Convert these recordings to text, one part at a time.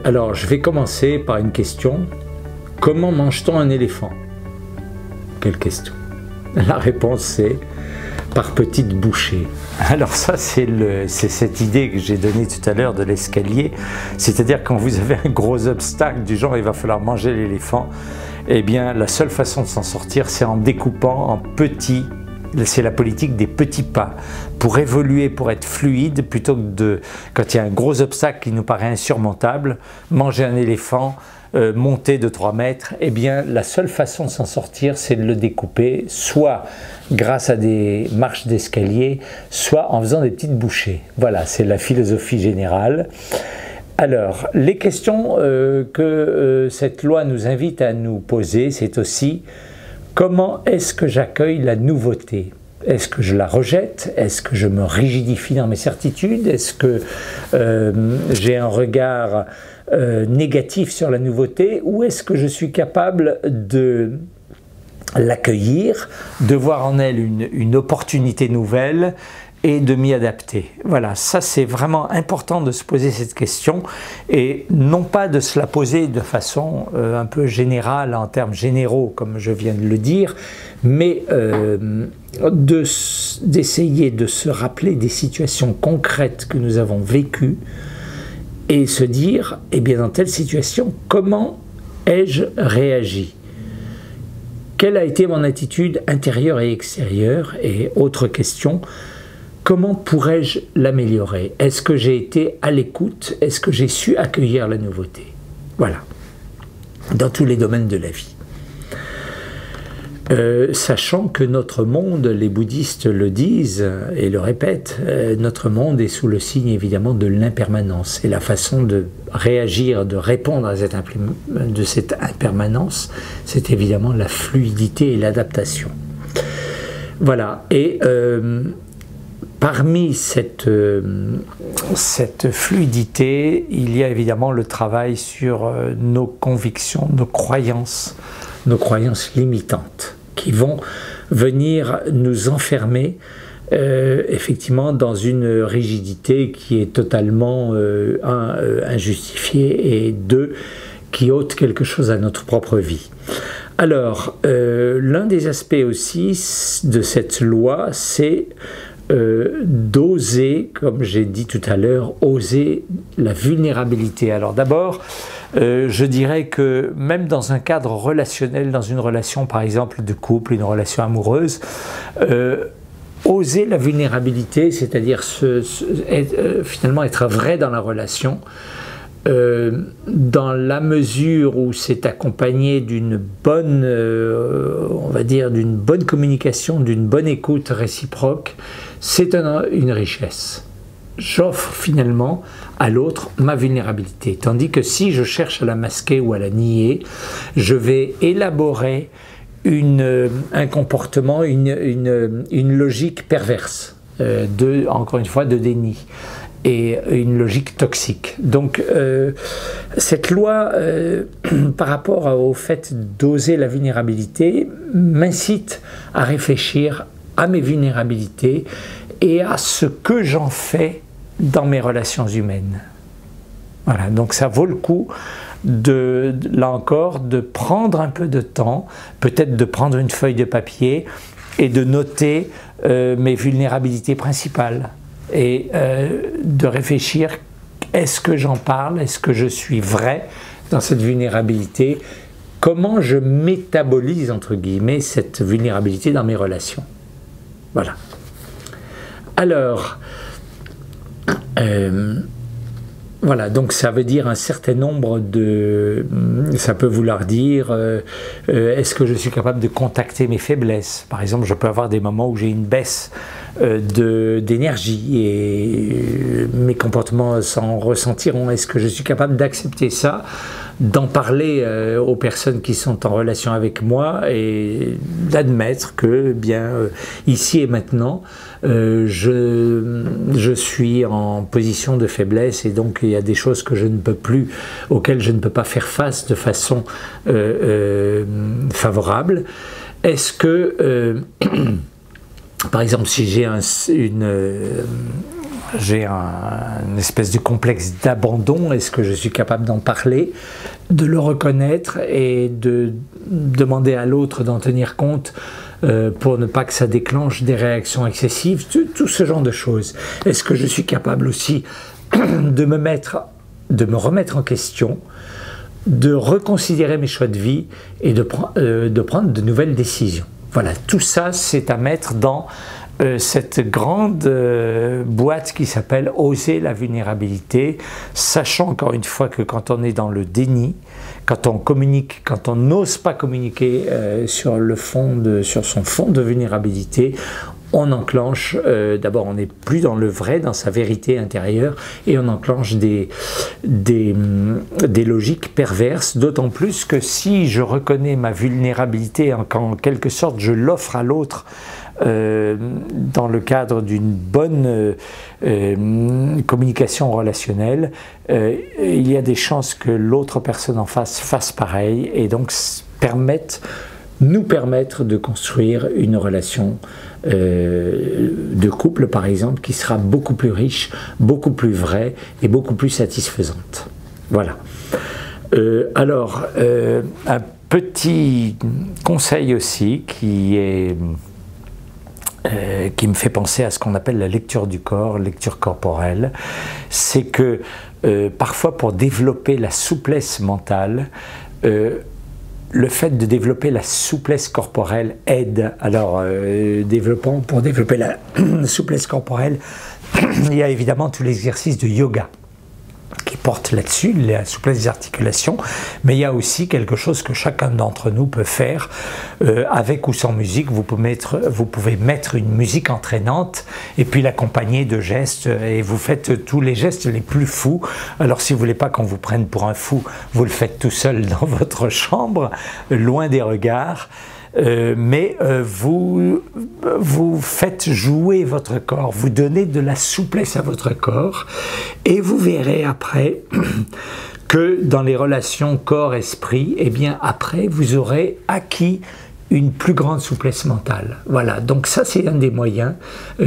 Alors, je vais commencer par une question. Comment mange-t-on un éléphant? Quelle question? La réponse, c'est par petites bouchées. Alors ça, c'est cette idée que j'ai donnée tout à l'heure de l'escalier. C'est-à-dire quand vous avez un gros obstacle du genre il va falloir manger l'éléphant, eh bien la seule façon de s'en sortir, c'est en découpant en petits. C'est la politique des petits pas, pour évoluer, pour être fluide, plutôt que de, quand il y a un gros obstacle qui nous paraît insurmontable, manger un éléphant, monter de 3 mètres, eh bien la seule façon de s'en sortir, c'est de le découper, soit grâce à des marches d'escalier, soit en faisant des petites bouchées. Voilà, c'est la philosophie générale. Alors, les questions que cette loi nous invite à nous poser, c'est aussi: comment est-ce que j'accueille la nouveauté? Est-ce que je la rejette? Est-ce que je me rigidifie dans mes certitudes? Est-ce que j'ai un regard négatif sur la nouveauté? Ou est-ce que je suis capable de l'accueillir, de voir en elle une opportunité nouvelle et de m'y adapter? Voilà, ça c'est vraiment important de se poser cette question, et non pas de se la poser de façon un peu générale, en termes généraux comme je viens de le dire, mais d'essayer de se rappeler des situations concrètes que nous avons vécues et se dire, eh bien dans telle situation, comment ai-je réagi? Quelle a été mon attitude intérieure et extérieure? Et autre question, comment pourrais-je l'améliorer? Est-ce que j'ai été à l'écoute? Est-ce que j'ai su accueillir la nouveauté? Voilà, dans tous les domaines de la vie. Sachant que notre monde, les bouddhistes le disent et le répètent, notre monde est sous le signe évidemment de l'impermanence. Et la façon de réagir, de répondre à cette impermanence, c'est évidemment la fluidité et l'adaptation. Voilà, et parmi cette fluidité, il y a évidemment le travail sur nos convictions, nos croyances limitantes, qui vont venir nous enfermer effectivement dans une rigidité qui est totalement injustifiée, et deux, qui ôte quelque chose à notre propre vie. Alors, l'un des aspects aussi de cette loi, c'est d'oser, comme j'ai dit tout à l'heure, oser la vulnérabilité. Alors d'abord, je dirais que même dans un cadre relationnel, dans une relation par exemple de couple, une relation amoureuse, oser la vulnérabilité, c'est-à-dire finalement être vrai dans la relation, dans la mesure où c'est accompagné d'une bonne, on va dire, d'une bonne communication, d'une bonne écoute réciproque, c'est une richesse. J'offre finalement à l'autre ma vulnérabilité. Tandis que si je cherche à la masquer ou à la nier, je vais élaborer un comportement, une logique perverse, encore une fois, de déni, et une logique toxique. Donc cette loi, par rapport au fait d'oser la vulnérabilité, m'incite à réfléchir à mes vulnérabilités et à ce que j'en fais dans mes relations humaines. Voilà, donc ça vaut le coup là encore, de prendre un peu de temps, peut-être de prendre une feuille de papier et de noter mes vulnérabilités principales, et de réfléchir, est-ce que j'en parle, est-ce que je suis vrai dans cette vulnérabilité, comment je métabolise entre guillemets cette vulnérabilité dans mes relations. Voilà. Alors, voilà, donc ça veut dire un certain nombre de... Ça peut vouloir dire, est-ce que je suis capable de contacter mes faiblesses? Par exemple, je peux avoir des moments où j'ai une baisse d'énergie et mes comportements s'en ressentiront. Est-ce que je suis capable d'accepter ça, d'en parler aux personnes qui sont en relation avec moi et d'admettre que, bien, ici et maintenant, je suis en position de faiblesse, et donc il y a des choses que je ne peux plus, auxquelles je ne peux pas faire face de façon favorable. Est-ce que, par exemple, si j'ai j'ai une espèce de complexe d'abandon. Est-ce que je suis capable d'en parler, de le reconnaître et de demander à l'autre d'en tenir compte pour ne pas que ça déclenche des réactions excessives, tout ce genre de choses. Est-ce que je suis capable aussi de me remettre en question, de reconsidérer mes choix de vie et de prendre de nouvelles décisions. Voilà, tout ça c'est à mettre dans cette grande boîte qui s'appelle « Oser la vulnérabilité », sachant encore une fois que quand on est dans le déni, quand on communique, quand on n'ose pas communiquer sur son fond de vulnérabilité, on enclenche, d'abord on n'est plus dans le vrai, dans sa vérité intérieure, et on enclenche des logiques perverses, d'autant plus que si je reconnais ma vulnérabilité, en quelque sorte je l'offre à l'autre, dans le cadre d'une bonne communication relationnelle, il y a des chances que l'autre personne en face fasse pareil, et donc nous permettre de construire une relation de couple, par exemple, qui sera beaucoup plus riche, beaucoup plus vraie et beaucoup plus satisfaisante. Voilà. Alors, un petit conseil aussi qui me fait penser à ce qu'on appelle la lecture du corps, lecture corporelle, c'est que parfois pour développer la souplesse mentale, le fait de développer la souplesse corporelle aide. Alors, pour développer la souplesse corporelle, il y a évidemment tous les exercices de yoga qui portent là-dessus, la souplesse des articulations, mais il y a aussi quelque chose que chacun d'entre nous peut faire, avec ou sans musique. Vous pouvez mettre une musique entraînante et puis l'accompagner de gestes, et vous faites tous les gestes les plus fous. Alors si vous voulez pas qu'on vous prenne pour un fou, vous le faites tout seul dans votre chambre, loin des regards. Mais vous faites jouer votre corps, vous donnez de la souplesse à votre corps, et vous verrez après que dans les relations corps-esprit, eh bien après vous aurez acquis une plus grande souplesse mentale. Voilà, donc ça c'est un des moyens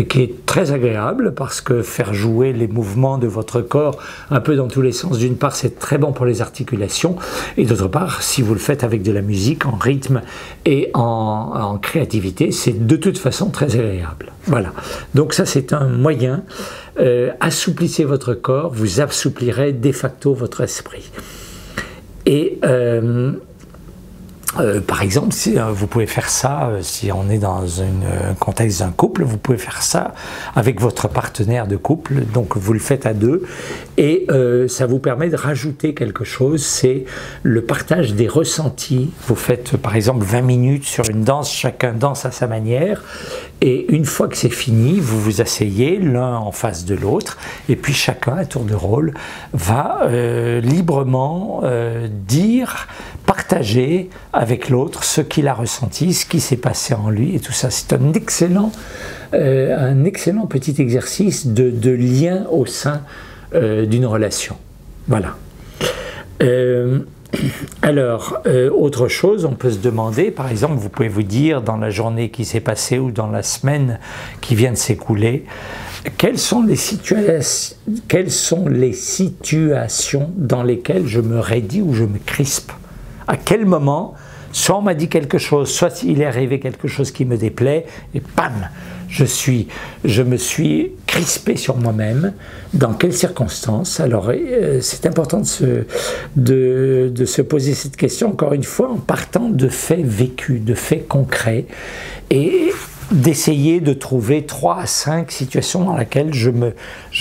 qui est très agréable, parce que faire jouer les mouvements de votre corps un peu dans tous les sens, d'une part c'est très bon pour les articulations, et d'autre part si vous le faites avec de la musique, en rythme et en créativité, c'est de toute façon très agréable. Voilà, donc ça c'est un moyen. Assouplissez votre corps, vous assouplirez de facto votre esprit. Et par exemple, vous pouvez faire ça, si on est dans un contexte d'un couple, vous pouvez faire ça avec votre partenaire de couple, donc vous le faites à deux, et ça vous permet de rajouter quelque chose, c'est le partage des ressentis. Vous faites par exemple 20 minutes sur une danse, chacun danse à sa manière, et une fois que c'est fini, vous vous asseyez l'un en face de l'autre, et puis chacun, à tour de rôle, va librement partager avec l'autre ce qu'il a ressenti, ce qui s'est passé en lui, et tout ça. C'est un excellent petit exercice de lien au sein d'une relation. Voilà. Alors, autre chose, on peut se demander, par exemple, vous pouvez vous dire dans la journée qui s'est passée ou dans la semaine qui vient de s'écouler, quelles sont les situations dans lesquelles je me raidis ou je me crispe? À quel moment, soit on m'a dit quelque chose, soit il est arrivé quelque chose qui me déplaît, et bam, je me suis crispé sur moi-même. Dans quelles circonstances? Alors, c'est important de se poser cette question, encore une fois, en partant de faits vécus, de faits concrets, et d'essayer de trouver 3 à 5 situations dans lesquelles je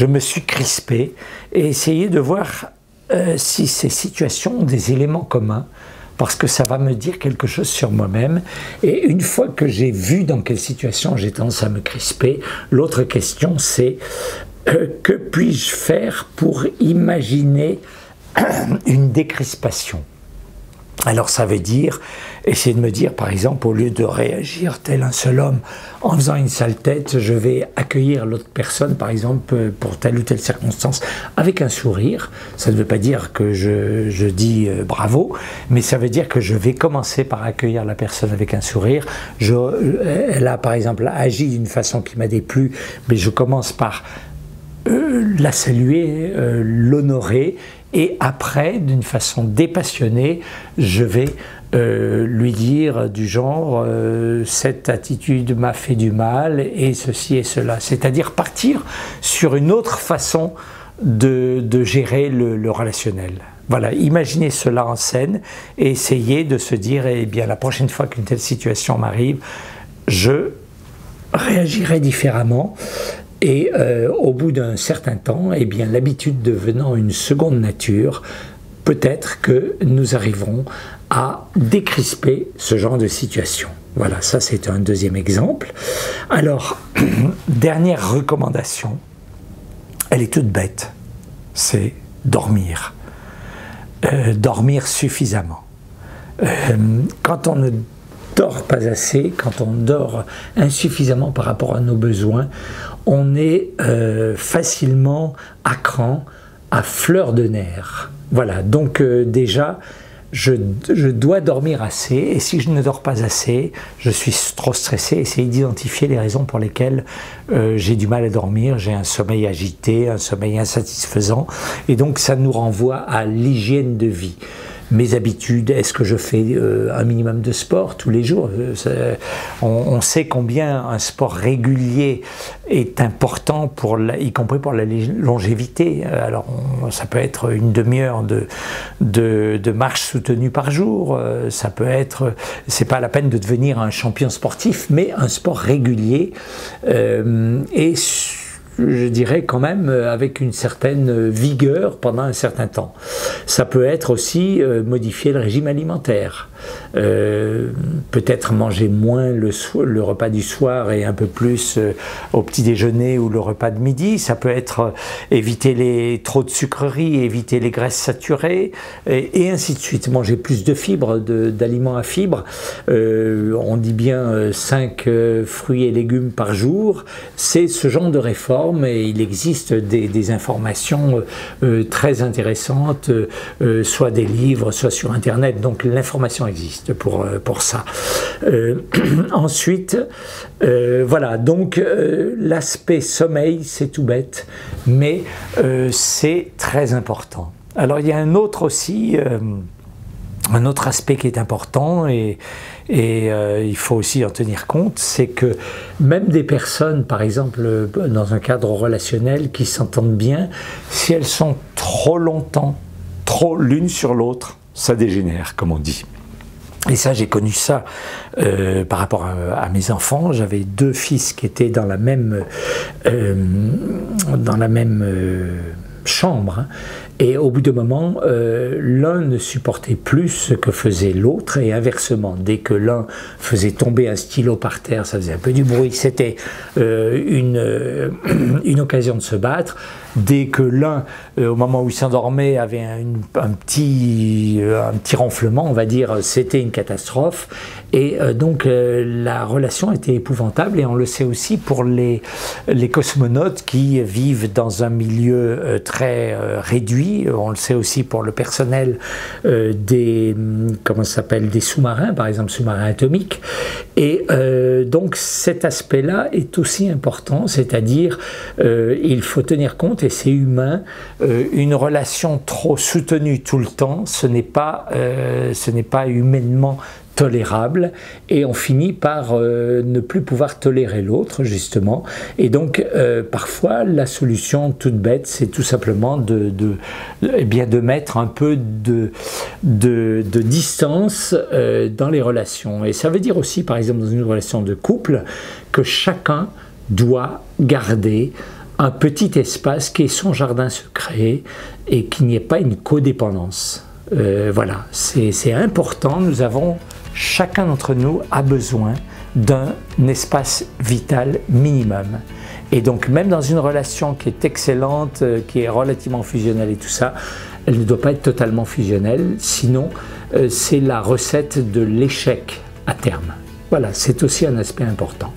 me suis crispé, et essayer de voir si ces situations ont des éléments communs, parce que ça va me dire quelque chose sur moi-même. Et une fois que j'ai vu dans quelle situation j'ai tendance à me crisper, l'autre question c'est que puis-je faire pour imaginer une décrispation? Alors ça veut dire, essayer de me dire par exemple, au lieu de réagir tel un seul homme en faisant une sale tête, je vais accueillir l'autre personne par exemple pour telle ou telle circonstance avec un sourire. Ça ne veut pas dire que je dis bravo, mais ça veut dire que je vais commencer par accueillir la personne avec un sourire. Elle a par exemple agi d'une façon qui m'a déplu, mais je commence par la saluer, l'honorer, et après, d'une façon dépassionnée, je vais lui dire du genre cette attitude m'a fait du mal et ceci et cela. C'est-à-dire partir sur une autre façon de gérer le relationnel. Voilà, imaginez cela en scène et essayez de se dire, eh bien la prochaine fois qu'une telle situation m'arrive, je réagirai différemment. Et au bout d'un certain temps, eh bien l'habitude devenant une seconde nature, peut-être que nous arriverons à décrisper ce genre de situation. Voilà, ça c'est un deuxième exemple. Alors, dernière recommandation, elle est toute bête, c'est dormir. Dormir suffisamment. Quand on ne dort pas assez, quand on dort insuffisamment par rapport à nos besoins, on est facilement à cran, à fleur de nerfs. Voilà, donc déjà, je dois dormir assez, et si je ne dors pas assez, je suis trop stressé. Essayez d'identifier les raisons pour lesquelles j'ai du mal à dormir, j'ai un sommeil agité, un sommeil insatisfaisant, et donc ça nous renvoie à l'hygiène de vie. Mes habitudes, est-ce que je fais un minimum de sport tous les jours? On sait combien un sport régulier est important, y compris pour la longévité. Alors ça peut être une demi-heure de marche soutenue par jour, ça peut être, c'est pas la peine de devenir un champion sportif, mais un sport régulier et je dirais quand même avec une certaine vigueur pendant un certain temps. Ça peut être aussi modifier le régime alimentaire. Peut-être manger moins le repas du soir et un peu plus au petit déjeuner ou le repas de midi. Ça peut être éviter trop de sucreries, éviter les graisses saturées et ainsi de suite. Manger plus de fibres, d'aliments à fibres. On dit bien 5 fruits et légumes par jour. C'est ce genre de réforme et il existe des informations très intéressantes, soit des livres, soit sur Internet. Donc l'information existe pour ça. Ensuite, voilà, donc l'aspect sommeil, c'est tout bête, mais c'est très important. Alors il y a un autre aussi, un autre aspect qui est important et il faut aussi en tenir compte, c'est que même des personnes, par exemple dans un cadre relationnel, qui s'entendent bien, si elles sont trop longtemps, trop l'une sur l'autre, ça dégénère, comme on dit. Et ça, j'ai connu ça par rapport à mes enfants. J'avais 2 fils qui étaient dans la même chambre, hein. Et au bout d'un moment, l'un ne supportait plus ce que faisait l'autre et inversement. Dès que l'un faisait tomber un stylo par terre, ça faisait un peu du bruit, c'était une occasion de se battre. Dès que l'un, au moment où il s'endormait, avait un petit ronflement, on va dire, c'était une catastrophe. Et donc la relation était épouvantable, et on le sait aussi pour les cosmonautes qui vivent dans un milieu très réduit. On le sait aussi pour le personnel des sous-marins, par exemple sous-marins atomiques. Et donc cet aspect-là est aussi important, c'est-à-dire il faut tenir compte, et c'est humain, une relation trop soutenue tout le temps, ce n'est pas humainement tolérable, et on finit par ne plus pouvoir tolérer l'autre, justement. Et donc parfois la solution toute bête, c'est tout simplement de mettre un peu de distance dans les relations. Et ça veut dire aussi, par exemple dans une relation de couple, que chacun doit garder un petit espace qui est son jardin secret et qu'il n'y ait pas une codépendance. Voilà, c'est important. Chacun d'entre nous a besoin d'un espace vital minimum. Et donc même dans une relation qui est excellente, qui est relativement fusionnelle et tout ça, elle ne doit pas être totalement fusionnelle, sinon c'est la recette de l'échec à terme. Voilà, c'est aussi un aspect important.